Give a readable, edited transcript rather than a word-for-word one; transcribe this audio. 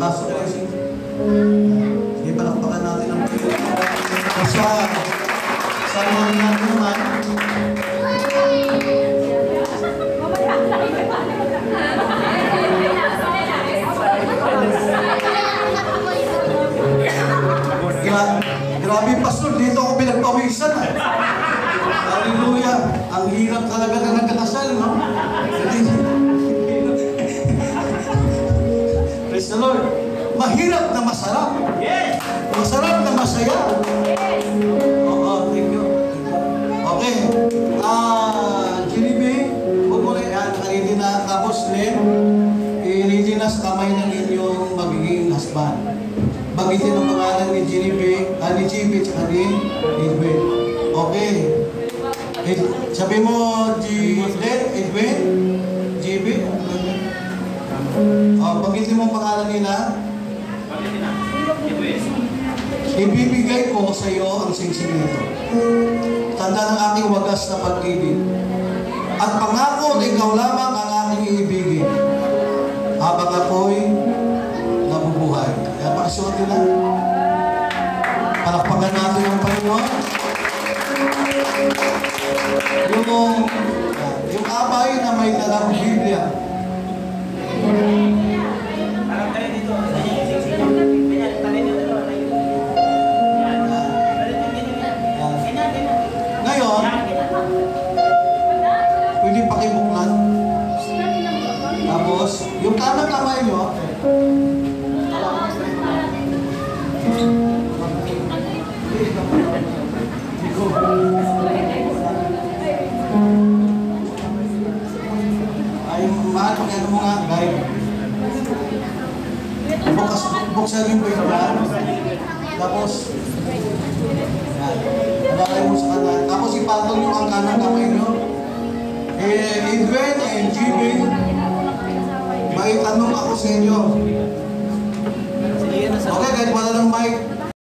Pasok kayo siya. Sige, palakpakan natin ang pagkakas. Sa mga natin naman. Grabe, Pastor, dito ako pinagpawisan. Hallelujah. Ang hirap talaga na nagkakasal, no? Praise the Lord. Mahirap na masarap. Yes. Masarap na masaya. Yes. Oo, thank you. Okay. Jinibe, huwag mo na yan. Kanina na, tapos Len, i-ready na sa kamay ng inyong magiging husband. Bagitin ang pangalan ni Jinibe, ni Jibe, tsaka ni Edwin. Okay. Sabi mo, Edwin, Jibe. Bagitin mo ang pangalan nila. Ibibigay ko sa iyo ang singsing nito. Tanda ng aking wagas na pag-ibig. At pangako na ikaw lamang ang aking iibigin habang ako'y nabubuhay. Kaya pakisuot nila. Palakpakan natin ang Panginoon. Yung abay na may dalang Biblia. Ngayon, pwede pakibuklat. Tapos, yung kanang kamay nyo, ay mahal pag ano mo nga, guide. Buksan yung pwede. Tapos, nalagay mo sa kanan. Tapos ipatong nyo ang kanang kamay nyo. Edwin and Jimmy, may tanong ako sa inyo. Okay, kahit wala ng mic.